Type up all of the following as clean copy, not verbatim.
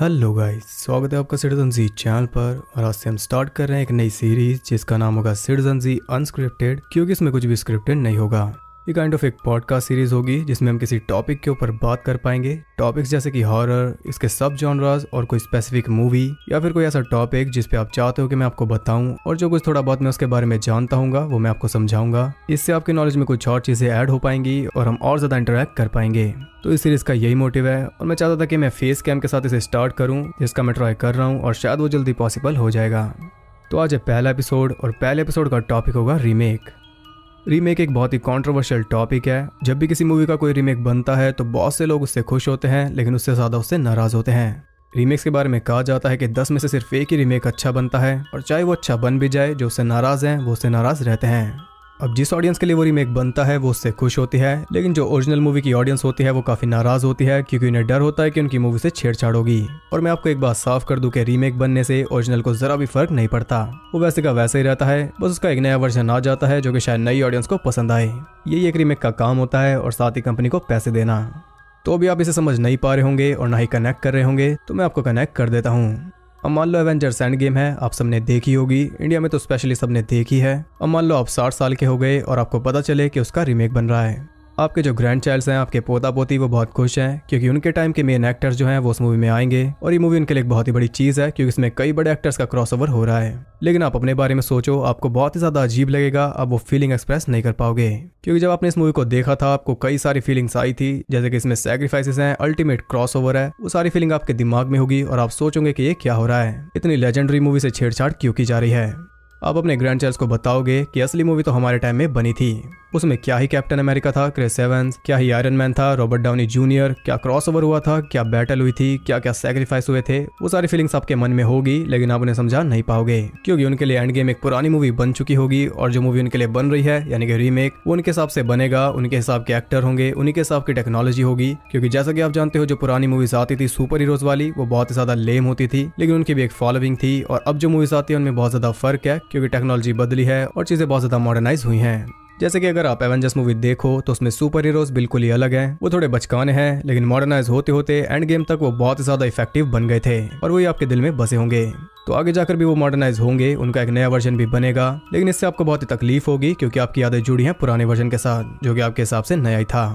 Hello guys, स्वागत है आपका सिटीजन जी चैनल पर। और आज से हम स्टार्ट कर रहे हैं एक नई सीरीज जिसका नाम होगा सिटीजन जी अनस्क्रिप्टेड, क्योंकि इसमें कुछ भी स्क्रिप्टेड नहीं होगा। ये काइंड ऑफ एक पॉडकास्ट सीरीज होगी जिसमें हम किसी टॉपिक के ऊपर बात कर पाएंगे। टॉपिक्स जैसे कि हॉरर, इसके सब जॉनरास और कोई स्पेसिफिक मूवी या फिर कोई ऐसा टॉपिक जिस पे आप चाहते हो कि मैं आपको बताऊं, और जो कुछ थोड़ा बहुत मैं उसके बारे में जानता हूँ वो मैं आपको समझाऊंगा। इससे आपकी नॉलेज में कुछ और चीजें ऐड हो पाएंगी और हम और ज्यादा इंटरेक्ट कर पाएंगे। तो इस सीरीज का यही मोटिव है और मैं चाहता था कि मैं फेस कैम के साथ इसे स्टार्ट करूं, जिसका मैं ट्राई कर रहा हूं और शायद वो जल्दी पॉसिबल हो जाएगा। तो आज है पहला एपिसोड और पहले एपिसोड का टॉपिक होगा रीमेक। रीमेक एक बहुत ही कंट्रोवर्शियल टॉपिक है। जब भी किसी मूवी का कोई रीमेक बनता है तो बहुत से लोग उससे खुश होते हैं, लेकिन उससे ज़्यादा उससे नाराज़ होते हैं। रीमेक्स के बारे में कहा जाता है कि 10 में से सिर्फ एक ही रीमेक अच्छा बनता है, और चाहे वो अच्छा बन भी जाए, जो उससे नाराज़ हैं वो उससे नाराज़ रहते हैं। अब जिस ऑडियंस के लिए वो रीमेक बनता है वो उससे खुश होती है, लेकिन जो ओरिजिनल मूवी की ऑडियंस होती है वो काफी नाराज होती है, क्योंकि उन्हें डर होता है कि उनकी मूवी से छेड़छाड़ होगी। और मैं आपको एक बात साफ कर दूं कि रीमेक बनने से ओरिजिनल को जरा भी फर्क नहीं पड़ता। वो वैसे का वैसे ही रहता है, बस उसका एक नया वर्जन आ जाता है जो कि शायद नई ऑडियंस को पसंद आए। यही एक रीमेक का काम होता है, और साथ ही कंपनी को पैसे देना। तो अभी आप इसे समझ नहीं पा रहे होंगे और ना ही कनेक्ट कर रहे होंगे, तो मैं आपको कनेक्ट कर देता हूँ। अब मान लो एवेंजर्स एंड गेम है, आप सबने देखी होगी, इंडिया में तो स्पेशली सबने देखी है। अब मान लो आप 60 साल के हो गए और आपको पता चले कि उसका रीमेक बन रहा है। आपके जो ग्रैंड चाइल्ड्स हैं, आपके पोता पोती, वो बहुत खुश हैं, क्योंकि उनके टाइम के मेन एक्टर्स जो हैं वो उस मूवी में आएंगे। और ये मूवी उनके लिए एक बहुत ही बड़ी चीज़ है, क्योंकि इसमें कई बड़े एक्टर्स का क्रॉसओवर हो रहा है। लेकिन आप अपने बारे में सोचो, आपको बहुत ही ज़्यादा अजीब लगेगा, आप वो फीलिंग एक्सप्रेस नहीं कर पाओगे। क्योंकि जब आपने इस मूवी को देखा था आपको कई सारी फीलिंग्स आई थी, जैसे कि इसमें सैक्रिफाइसेस हैं, अल्टीमेट क्रॉसओवर है। वो सारी फीलिंग आपके दिमाग में होगी और आप सोचोगे कि ये क्या हो रहा है, इतनी लेजेंडरी मूवी से छेड़छाड़ क्यों की जा रही है। आप अपने ग्रैंड चाइल्ड्स को बताओगे कि असली मूवी तो हमारे टाइम में बनी थी, उसमें क्या ही कैप्टन अमेरिका था, क्रिस एवंस, क्या ही आयरन मैन था, रॉबर्ट डाउनी जूनियर, क्या क्रॉसओवर हुआ था, क्या बैटल हुई थी, क्या क्या सैक्रिफाइस हुए थे। वो सारी फीलिंग्स आपके मन में होगी, लेकिन आप उन्हें समझा नहीं पाओगे, क्योंकि उनके लिए एंड गेम एक पुरानी मूवी बन चुकी होगी, और जो मूवी उनके लिए बन रही है यानी कि रीमेक, वो उनके हिसाब से बनेगा, उनके हिसाब के एक्टर होंगे, उन्हीं के हिसाब की टेक्नोलॉजी होगी। क्योंकि जैसा कि आप जानते हो, जो पुरानी मूवीज आती थी सुपर हीरोज वाली, वो बहुत ही ज्यादा लेम होती थी, लेकिन उनकी भी एक फॉलोइंग थी। और अब जो मूवीज आती है उनमें बहुत ज्यादा फर्क है, क्योंकि टेक्नोलॉजी बदली है और चीजें बहुत ज्यादा मॉडर्नाइज हुई हैं। जैसे कि अगर आप एवेंजर्स मूवी देखो तो उसमें सुपर हीरोज बिल्कुल ही अलग हैं, वो थोड़े बचकाने हैं, लेकिन मॉडर्नाइज होते होते एंड गेम तक वो बहुत ही ज्यादा इफेक्टिव बन गए थे, और वही आपके दिल में बसे होंगे। तो आगे जाकर भी वो मॉडर्नाइज होंगे, उनका एक नया वर्जन भी बनेगा, लेकिन इससे आपको बहुत ही तकलीफ होगी, क्योंकि आपकी यादें जुड़ी हैं पुराने वर्जन के साथ, जो कि आपके हिसाब से नया ही था।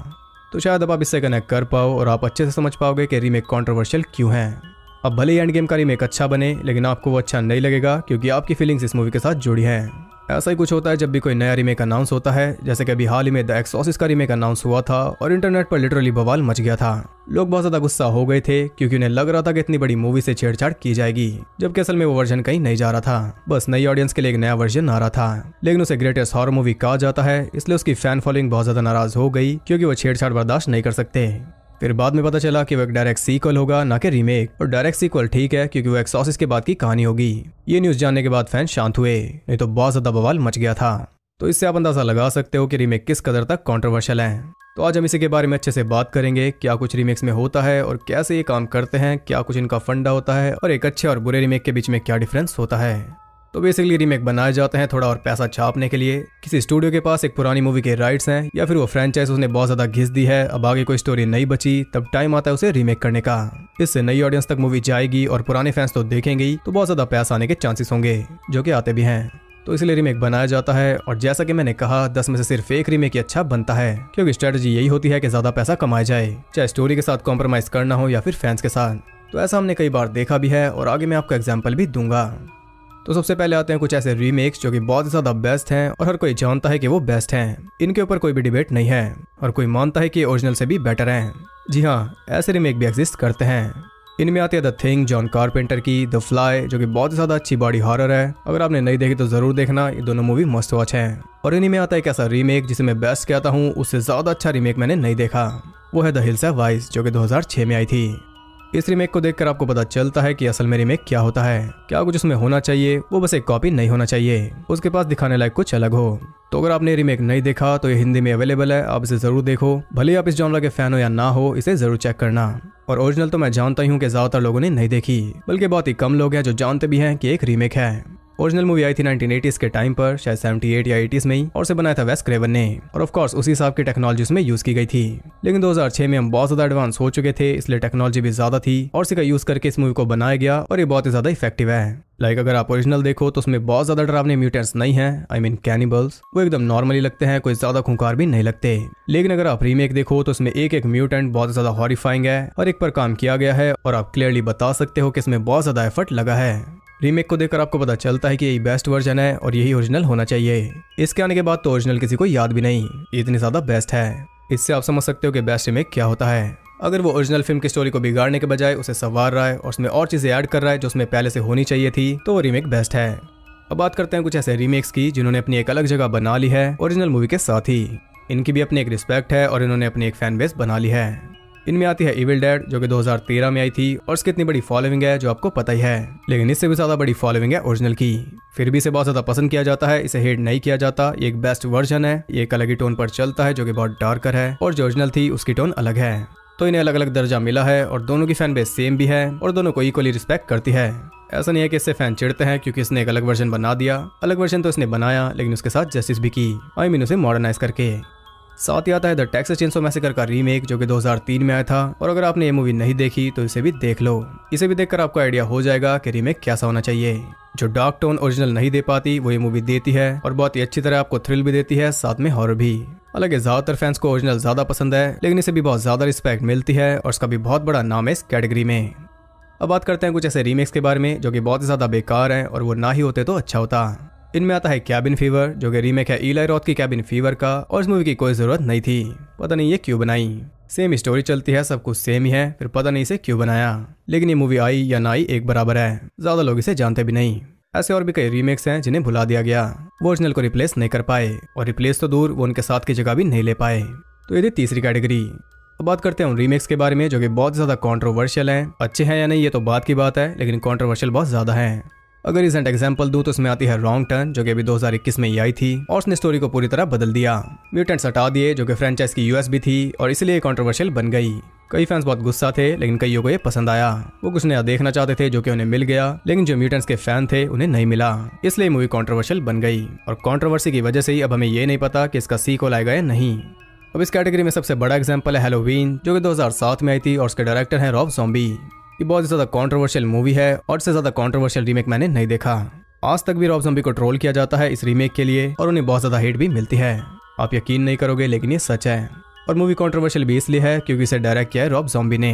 तो शायद अब आप इससे कनेक्ट कर पाओ और आप अच्छे से समझ पाओगे कि रीमेक कंट्रोवर्शियल क्यों है। अब भले ही एंड गेम का रीमेक अच्छा बने, लेकिन आपको वो अच्छा नहीं लगेगा, क्योंकि आपकी फीलिंग्स इस मूवी के साथ जुड़ी हैं। ऐसा ही कुछ होता है जब भी कोई नया रीमेक अनाउंस होता है, जैसे कि अभी हाल ही में द एक्सॉर्सिस्ट का रीमेक अनाउंस हुआ था, और इंटरनेट पर लिटरली बवाल मच गया था। लोग बहुत ज्यादा गुस्सा हो गए थे, क्योंकि उन्हें लग रहा था कि इतनी बड़ी मूवी से छेड़छाड़ की जाएगी, जबकि असल में वो वर्जन कहीं नहीं जा रहा था, बस नई ऑडियंस के लिए एक नया वर्जन आ रहा था। लेकिन उसे ग्रेटेस्ट हॉरर मूवी कहा जाता है, इसलिए उसकी फैन फॉलोइंग बहुत ज्यादा नाराज हो गई, क्योंकि वो छेड़छाड़ बर्दाश्त नहीं कर सकते। फिर बाद में पता चला कि वो एक डायरेक्ट सीक्वल होगा, ना कि रीमेक। और डायरेक्ट सीक्वल ठीक है, क्योंकि वो एक्सॉर्सिस्ट के बाद की कहानी होगी। ये न्यूज़ जानने के बाद फैन शांत हुए, नहीं तो बहुत ज्यादा बवाल मच गया था। तो इससे आप अंदाजा लगा सकते हो कि रीमेक किस कदर तक कंट्रोवर्शियल है। तो आज हम इसी के बारे में अच्छे से बात करेंगे, क्या कुछ रीमेक्स में होता है और कैसे ये काम करते हैं, क्या कुछ इनका फंडा होता है, और एक अच्छे और बुरे रीमेक के बीच में क्या डिफरेंस होता है। तो बेसिकली रीमेक बनाए जाते हैं थोड़ा और पैसा छापने के लिए। किसी स्टूडियो के पास एक पुरानी मूवी के राइट्स हैं, या फिर वो फ्रेंचाइज उसने बहुत ज्यादा घिस दी है, अब आगे कोई स्टोरी नहीं बची, तब टाइम आता है उसे रीमेक करने का। इससे नई ऑडियंस तक मूवी जाएगी और पुराने फैंस तो देखेंगे ही, तो बहुत ज्यादा पैसा आने के चांसेस होंगे, जो कि आते भी हैं। तो इसलिए रीमेक बनाया जाता है, और जैसा कि मैंने कहा 10 में से सिर्फ एक रीमेक ही अच्छा बनता है, क्योंकि स्ट्रेटजी यही होती है कि ज्यादा पैसा कमाया जाए, चाहे स्टोरी के साथ कॉम्प्रोमाइज करना हो या फिर फैंस के साथ। तो ऐसा हमने कई बार देखा भी है, और आगे मैं आपको एग्जाम्पल भी दूंगा। तो सबसे पहले आते हैं कुछ ऐसे रीमेक्स जो कि बहुत ज्यादा बेस्ट हैं, और हर कोई जानता है कि वो बेस्ट हैं, इनके ऊपर कोई भी डिबेट नहीं है, और कोई मानता है कि ओरिजिनल से भी बेटर हैं। जी हाँ, ऐसे रीमेक भी एग्जिस्ट करते हैं। इनमें आती है द थिंग जॉन कारपेंटर की, द फ्लाई जो कि बहुत ही ज्यादा अच्छी बॉडी हॉरर है, अगर आपने नहीं देखी तो जरूर देखना, ये दोनों मूवी मस्ट वॉच है। और इन्हीं में आता है एक ऐसा रीमेक जिसे मैं बेस्ट कहता हूँ, उससे ज्यादा अच्छा रीमेक मैंने नहीं देखा, वो है द हिल्स हैव आइज, जो कि 2006 में आई थी। इस रीमेक को देखकर आपको पता चलता है कि असल में रीमेक क्या होता है, क्या कुछ उसमें होना चाहिए, वो बस एक कॉपी नहीं होना चाहिए, उसके पास दिखाने लायक कुछ अलग हो। तो अगर आपने रीमेक नहीं देखा तो ये हिंदी में अवेलेबल है, आप इसे जरूर देखो, भले ही आप इस जॉनर के फैन हो या ना हो, इसे जरूर चेक करना। और ओरिजिनल तो मैं जानता ही हूँ कि ज्यादातर लोगों ने नहीं देखी, बल्कि बहुत ही कम लोग हैं जो जानते भी हैं कि एक रीमेक है। ओरिजिनल मूवी आई थी 1980s के टाइम पर, शायद 78 या 80s में ही, और उसे बनाया था वेस क्रेवन ने, और ऑफ कोर्स उसी हिसाब की टेक्नोलॉजी उसमें यूज की गई थी। लेकिन 2006 में हम बहुत ज्यादा एडवांस हो चुके थे, इसलिए टेक्नोलॉजी भी ज्यादा थी और इसी का यूज करके इस मूवी को बनाया गया और ये बहुत ही ज्यादा इफेक्टिव है। अगर आप ओरिजिनल देखो तो उसमें बहुत ज्यादा डरावने म्यूटेंट्स नहीं हैं, आई मीन कैनिबल्स, वो एकदम नॉर्मली लगते हैं, कोई ज्यादा खूंखार भी नहीं लगते। लेकिन अगर आप रीमेक देखो तो उसमें एक एक म्यूटेंट बहुत ज्यादा हॉरिफाइंग है और एक पर काम किया गया है और आप क्लियरली बता सकते हो कि इसमें बहुत ज्यादा एफर्ट लगा है। रीमेक को देखकर आपको पता चलता है कि यही बेस्ट वर्जन है और यही ओरिजिनल होना चाहिए। इसके आने के बाद तो ओरिजिनल किसी को याद भी नहीं, इतनी ज्यादा बेस्ट है। इससे आप समझ सकते हो कि बेस्ट रीमेक क्या होता है। अगर वो ओरिजिनल फिल्म की स्टोरी को बिगाड़ने के बजाय उसे संवार रहा है और उसमें और चीजें ऐड कर रहा है जो उसमें पहले से होनी चाहिए थी, तो वो रीमेक बेस्ट है। अब बात करते हैं कुछ ऐसे रीमेक्स की जिन्होंने अपनी एक अलग जगह बना ली है ओरिजिनल मूवी के साथ ही। इनकी भी अपनी एक रिस्पेक्ट है और इन्होंने अपनी एक फैन बेस बना ली है। इनमें आती है इविल डेड, जो कि 2013 में आई थी और इसकी इतनी बड़ी फॉलोइंग है जो आपको पता ही है, लेकिन इससे भी ज्यादा बड़ी फॉलोइंग है ओरिजिनल की। फिर भी इसे बहुत ज्यादा पसंद किया जाता है, इसे हेट नहीं किया जाता। ये एक बेस्ट वर्जन है, ये एक अलग ही टोन पर चलता है जो कि बहुत डार्कर है और जो ओरिजिनल थी उसकी टोन अलग है। तो इन्हें अलग अलग दर्जा मिला है और दोनों की फैन बेस सेम भी है और दोनों को इक्वली रिस्पेक्ट करती है। ऐसा नहीं है कि इससे फैन चिढ़ते हैं क्योंकि इसने एक अलग वर्जन बना दिया। अलग वर्जन तो इसने बनाया लेकिन उसके साथ जस्टिस भी की, आई मीन उसे मॉडर्नाइज करके। साथ ही आता है द टेक्सास चेनसॉ मैसेकर का रीमेक जो कि 2003 में आया था, और अगर आपने ये मूवी नहीं देखी तो इसे भी देख लो। इसे भी देखकर आपको आइडिया हो जाएगा कि रीमेक कैसा होना चाहिए। जो डार्क टोन ओरिजिनल नहीं दे पाती वो ये मूवी देती है और बहुत ही अच्छी तरह आपको थ्रिल भी देती है, साथ में हॉरर भी। हालांकि ज्यादातर फैंस को ओरिजिनल ज्यादा पसंद है, लेकिन इसे भी बहुत ज्यादा रिस्पेक्ट मिलती है और इसका भी बहुत बड़ा नाम है इस कैटेगरी में। अब बात करते हैं कुछ ऐसे रीमेक्स के बारे में जो कि बहुत ही ज्यादा बेकार हैं और वो ना ही होते तो अच्छा होता। इनमें आता है कैबिन फीवर, जो कि रीमेक है इलाई रॉथ की कैबिन फीवर का, और इस मूवी की कोई जरूरत नहीं थी। पता नहीं ये क्यों बनाई, सेम स्टोरी चलती है, सब कुछ सेम ही है, फिर पता नहीं इसे क्यों बनाया। लेकिन ये मूवी आई या ना आई एक बराबर है, ज्यादा लोग इसे जानते भी नहीं। ऐसे और भी कई रीमेक्स हैं जिन्हें भुला दिया गया, वो ओरिजिनल को रिप्लेस नहीं कर पाए, और रिप्लेस तो दूर वो उनके साथ की जगह भी नहीं ले पाए। तो ये थी तीसरी कैटेगरी। अब बात करते हैं उन रीमेक्स के बारे में जो कि बहुत ज्यादा कंट्रोवर्शियल हैं। अच्छे हैं या नहीं ये तो बात की बात है, लेकिन कंट्रोवर्शियल बहुत ज्यादा है। अगर रिसेंट एग्जांपल दूं तो उसमें आती है रॉन्ग टर्न, जो कि अभी 2021 में ही आई थी और उसने स्टोरी को पूरी तरह बदल दिया। म्यूटेंट्स हटा दिए जो कि फ्रेंचाइज की यूएस भी थी और इसलिए कंट्रोवर्शियल बन गई। कई फैंस बहुत गुस्सा थे, लेकिन कईयों को ये पसंद आया। वो कुछ नया देखना चाहते थे जो कि उन्हें मिल गया, लेकिन जो म्यूटेंट्स के फैन थे उन्हें नहीं मिला, इसलिए मूवी कंट्रोवर्शियल बन गई। और कंट्रोवर्सी की वजह से ही अब हमें ये नहीं पता कि इसका सीक्वल आएगा या नहीं। अब इस कैटेगरी में सबसे बड़ा एग्जांपल है हैलोवीन, जो कि 2007 में आई थी और उसके डायरेक्टर हैं रॉब ज़ॉम्बी। ये बहुत ही ज्यादा कंट्रोवर्शियल मूवी है और इससे ज्यादा कंट्रोवर्शियल रीमेक मैंने नहीं देखा। आज तक भी रॉब ज़ॉम्बी को ट्रोल किया जाता है इस रीमेक के लिए और उन्हें बहुत ज्यादा हेट भी मिलती है। आप यकीन नहीं करोगे लेकिन ये सच है। और मूवी कंट्रोवर्शियल भी इसलिए है क्योंकि इसे डायरेक्ट किया है रॉब ज़ॉम्बी ने।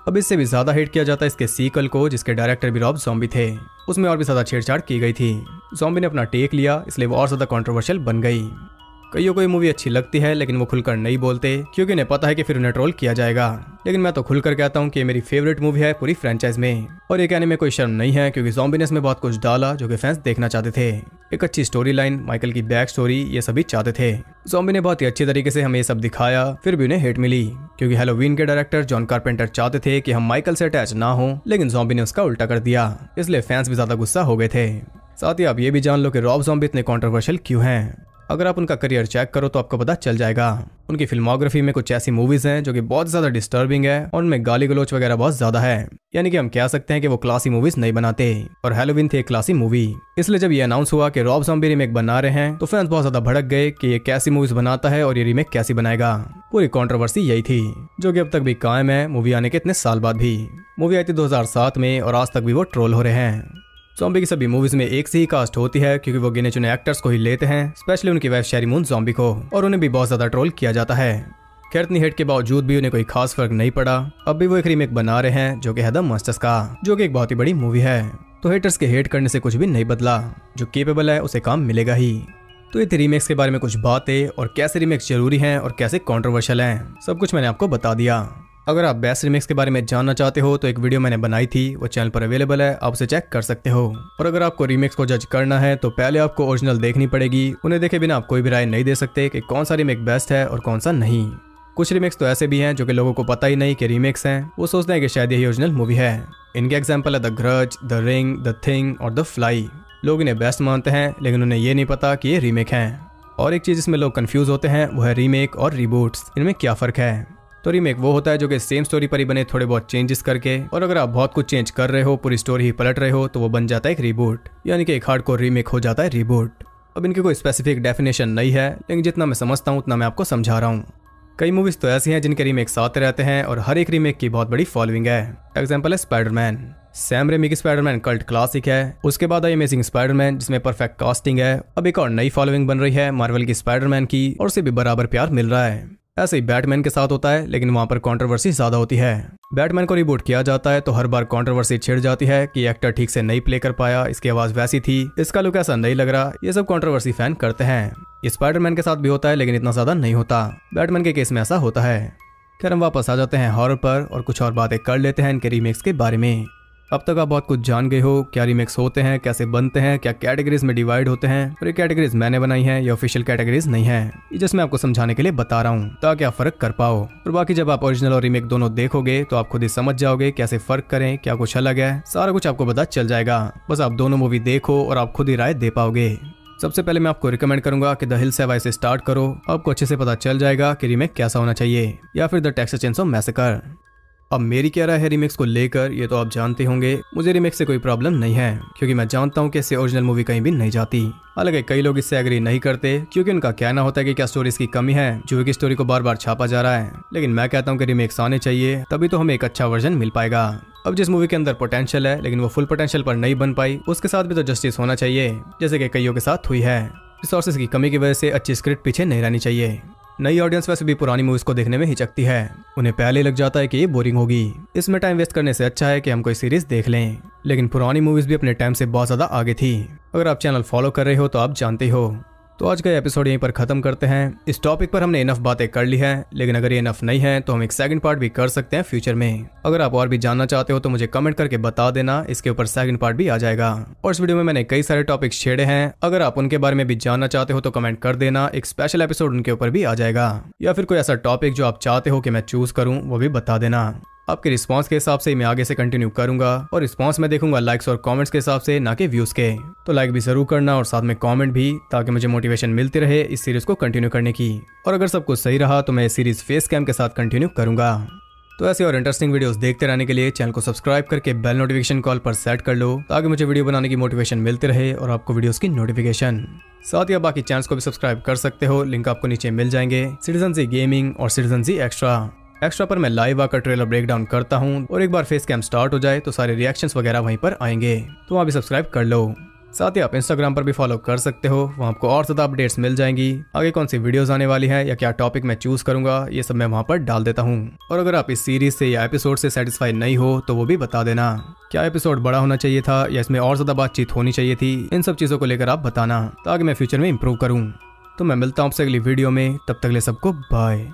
अब इससे भी ज्यादा हेट किया जाता है इसके सीक्वल को, जिसके डायरेक्टर भी रॉब ज़ॉम्बी थे। उसमें और भी ज्यादा छेड़छाड़ की गई थी। ज़ॉम्बी ने अपना टेक लिया, इसलिए वो और ज्यादा कंट्रोवर्शियल बन गई। कईयों को ये मूवी अच्छी लगती है लेकिन वो खुलकर नहीं बोलते क्योंकि उन्हें पता है कि फिर उन्हें ट्रोल किया जाएगा। लेकिन मैं तो खुलकर कहता हूँ कि ये मेरी फेवरेट मूवी है पूरी फ्रेंचाइज में, और ये कहने में कोई शर्म नहीं है क्योंकि ज़ॉम्बी ने इसमें बहुत कुछ डाला जो कि फैंस देखना चाहते थे। एक अच्छी स्टोरी लाइन, माइकल की बैक स्टोरी, ये सभी चाहते थे। ज़ॉम्बी ने बहुत ही अच्छी तरीके से हमें ये सब दिखाया, फिर भी उन्हें हेट मिली क्योंकि हैलोवीन के डायरेक्टर जॉन कारपेंटर चाहते थे कि हम माइकल से अटैच ना हो, लेकिन ज़ॉम्बी ने उसका उल्टा कर दिया, इसलिए फैंस भी ज्यादा गुस्सा हो गए थे। साथ ही आप ये भी जान लो कि रॉब ज़ॉम्बी इतने कंट्रोवर्शियल क्यों हैं। अगर आप उनका करियर चेक करो तो आपको पता चल जाएगा। उनकी फिल्मोग्राफी में कुछ ऐसी मूवीज हैं जो कि बहुत ज्यादा डिस्टर्बिंग है और उनमें गाली गलोच वगैरह बहुत ज्यादा है, यानी कि हम कह सकते हैं कि वो क्लासी मूवीज नहीं बनाते, और हैलोवीन थी एक क्लासी मूवी। इसलिए जब ये अनाउंस हुआ कि रॉब ज़ॉम्बी रीमेक बना रहे हैं तो फैंस बहुत ज्यादा भड़क गए कि ये कैसी मूवीज बनाता है और ये रीमेक कैसी बनाएगा। पूरी कंट्रोवर्सी यही थी जो कि अब तक भी कायम है, मूवी आने के इतने साल बाद भी। मूवी आई थी 2007 में और आज तक भी वो ट्रोल हो रहे हैं। ज़ॉम्बी की सभी मूवीज में एक से ही कास्ट होती है क्योंकि वो गिने चुने एक्टर्स को ही लेते हैं, स्पेशली उनकी वाइफ शेरी मून ज़ॉम्बी को, और उन्हें भी बहुत ज्यादा ट्रोल किया जाता है। खैर इतनी हेट के बावजूद भी उन्हें कोई खास फर्क नहीं पड़ा। अब भी वो एक रीमेक बना रहे हैं जो कि है द मॉन्स्टर्स का, जो कि एक बहुत ही बड़ी मूवी है। तो हेटर्स के हेट करने से कुछ भी नहीं बदला, जो केपेबल है उसे काम मिलेगा ही। तो ये थी रीमेक्स के बारे में कुछ बातें, और कैसे रीमेक्स जरूरी हैं और कैसे कंट्रोवर्शियल हैं, सब कुछ मैंने आपको बता दिया। अगर आप बेस्ट रीमेक्स के बारे में जानना चाहते हो तो एक वीडियो मैंने बनाई थी, वो चैनल पर अवेलेबल है, आप उसे चेक कर सकते हो। और अगर आपको रीमेक्स को जज करना है तो पहले आपको ओरिजिनल देखनी पड़ेगी। उन्हें देखे बिना आप कोई भी राय नहीं दे सकते कि कौन सा रीमेक बेस्ट है और कौन सा नहीं। कुछ रीमेक्स तो ऐसे भी हैं जो कि लोगों को पता ही नहीं कि रीमेक्स हैं, वो सोचते हैं कि शायद यही ओरिजिनल मूवी है। इनके एग्जाम्पल है the grudge, the ring, the thing और द फ्लाई। लोग इन्हें बेस्ट मानते हैं लेकिन उन्हें ये नहीं पता कि ये रीमेक हैं। और एक चीज इसमें लोग कंफ्यूज होते हैं वो है रीमेक और रीबूट्स, इनमें क्या फर्क है। तो रीमेक वो होता है जो कि सेम स्टोरी पर ही बने थोड़े बहुत चेंजेस करके, और अगर आप बहुत कुछ चेंज कर रहे हो, पूरी स्टोरी ही पलट रहे हो, तो वो बन जाता है एक रीबूट, यानी कि एक हार्डकोर रीमेक हो जाता है रीबूट। अब इनकी कोई स्पेसिफिक डेफिनेशन नहीं है, लेकिन जितना मैं समझता हूँ उतना मैं आपको समझा रहा हूँ। कई मूवीज तो ऐसी हैं जिनके रीमेक्स आते रहते हैं और हर एक रीमेक की बहुत बड़ी फॉलोइंग है। एग्जांपल है स्पाइडरमैन। सैम रेमी की स्पाइडरमैन कल्ट क्लासिक है। उसके बाद आई अमेजिंग स्पाइडरमैन जिसमें परफेक्ट कास्टिंग है। अब एक और नई फॉलोइंग बन रही है मार्वल की स्पाइडरमैन की, और उसे भी बराबर प्यार मिल रहा है। ऐसे ही बैटमैन के साथ होता है, लेकिन वहां पर कंट्रोवर्सी ज्यादा होती है। बैटमैन को रिबूट किया जाता है तो हर बार कंट्रोवर्सी छिड़ जाती है कि एक्टर ठीक से नहीं प्ले कर पाया, इसकी आवाज वैसी थी, इसका लुक ऐसा नहीं लग रहा। ये सब कंट्रोवर्सी फैन करते हैं। ये स्पाइडरमैन के साथ भी होता है, लेकिन इतना ज्यादा नहीं होता। बैटमैन के केस में ऐसा होता है। खैर, हम वापस आ जाते हैं हॉरर पर और कुछ और बातें कर लेते हैं इनके रीमेक्स के बारे में। अब तक आप बहुत कुछ जान गए हो, क्या रीमेक्स होते हैं, कैसे बनते हैं, क्या कैटेगरीज में डिवाइड होते हैं, और ये कैटेगरीज मैंने बनाई हैं, ये ऑफिशियल कैटेगरीज नहीं है। ये जस्ट मैं आपको समझाने के लिए बता रहा हूँ ताकि आप फर्क कर पाओ। और बाकी जब आप ओरिजिनल और रीमेक दोनों देखोगे तो आप खुद ही समझ जाओगे कैसे फर्क करें, क्या कुछ अलग है, सारा कुछ आपको पता चल जाएगा। बस आप दोनों मूवी देखो और आप खुद ही राय दे पाओगे। सबसे पहले मैं आपको रिकमेंड करूंगा कि द हिल्स हैव आइज से स्टार्ट करो। आपको अच्छे से पता चल जाएगा कि रीमेक कैसा होना चाहिए, या फिर द टेक्सास चेनसॉ मैसेकर। अब मेरी क्या राय है रीमेक्स को लेकर ये तो आप जानते होंगे। मुझे रीमेक्स से कोई प्रॉब्लम नहीं है, क्योंकि मैं जानता हूँ कि इससे ओरिजिनल मूवी कहीं भी नहीं जाती। हालांकि कई लोग इससे एग्री नहीं करते, क्योंकि उनका कहना होता है कि क्या स्टोरीज की कमी है, जो की स्टोरी को बार बार छापा जा रहा है। लेकिन मैं कहता हूँ कि रीमेक्स आने चाहिए, तभी तो हमें एक अच्छा वर्जन मिल पाएगा। अब जिस मूवी के अंदर पोटेंशियल है लेकिन वो फुल पोटेंशियल पर नहीं बन पाई, उसके साथ भी तो जस्टिस होना चाहिए, जैसे कि कईयों के साथ हुई है। रिसोर्सेज की कमी की वजह से अच्छी स्क्रिप्ट पीछे नहीं रहनी चाहिए। नई ऑडियंस वैसे भी पुरानी मूवीज को देखने में हिचकती है। उन्हें पहले लग जाता है कि ये बोरिंग होगी, इसमें टाइम वेस्ट करने से अच्छा है कि हम कोई सीरीज देख लें। लेकिन पुरानी मूवीज भी अपने टाइम से बहुत ज्यादा आगे थी। अगर आप चैनल फॉलो कर रहे हो तो आप जानते हो। तो आज का एपिसोड यहीं पर खत्म करते हैं। इस टॉपिक पर हमने इनफ बातें कर ली है, लेकिन अगर ये इनफ नहीं है तो हम एक सेकंड पार्ट भी कर सकते हैं फ्यूचर में। अगर आप और भी जानना चाहते हो तो मुझे कमेंट करके बता देना, इसके ऊपर सेकंड पार्ट भी आ जाएगा। और इस वीडियो में मैंने कई सारे टॉपिक्स छेड़े हैं, अगर आप उनके बारे में भी जानना चाहते हो तो कमेंट कर देना, एक स्पेशल एपिसोड उनके ऊपर भी आ जाएगा। या फिर कोई ऐसा टॉपिक जो आप चाहते हो कि मैं चूज करूँ, वो भी बता देना। आपके रिस्पांस के हिसाब से मैं आगे से कंटिन्यू करूंगा, और रिस्पांस मैं देखूंगा लाइक्स और कमेंट्स के हिसाब से, ना कि व्यूज के। तो लाइक भी जरूर करना और साथ में कमेंट भी, ताकि मुझे मोटिवेशन मिलती रहे इस सीरीज को कंटिन्यू करने की। और अगर सब कुछ सही रहा तो मैं इस सीरीज फेस कैम के साथ कंटिन्यू करूंगा। तो ऐसे और इंटरेस्टिंग वीडियोस देखते रहने के लिए चैनल को सब्सक्राइब करके बेल नोटिफिकेशन कॉल पर सेट कर लो, ताकि मुझे वीडियो बनाने की मोटिवेशन मिलती रहे और आपको वीडियोस की नोटिफिकेशन। साथ ही आप बाकी चैनल्स को भी सब्सक्राइब कर सकते हो, लिंक आपको नीचे मिल जाएंगे। सिटीजन ज़ी गेमिंग और सिटीजन ज़ी एक्स्ट्रा पर मैं लाइव आकर ट्रेलर ब्रेकडाउन करता हूँ, और एक बार फेस कैम स्टार्ट हो जाए तो सारे रिएक्शंस वगैरह वहीं पर आएंगे, तो वहाँ भी सब्सक्राइब कर लो। साथ ही आप इंस्टाग्राम पर भी फॉलो कर सकते हो, वहाँ आपको और ज़्यादा अपडेट्स मिल जाएंगी। आगे कौन सी वीडियोस आने वाली है या क्या टॉपिक मैं चूज करूंगा, ये सब मैं वहाँ पर डाल देता हूँ। और अगर आप इस सीरीज से या एपिसोड से सेटिस्फाई नहीं हो तो वो भी बता देना। क्या एपिसोड बड़ा होना चाहिए था या इसमें और ज़्यादा बातचीत होनी चाहिए थी, इन सब चीज़ों को लेकर आप बताना, ताकि मैं फ्यूचर में इंप्रूव करूँ। तो मैं मिलता हूँ आपसे अगली वीडियो में, तब तक के लिए सबको बाय।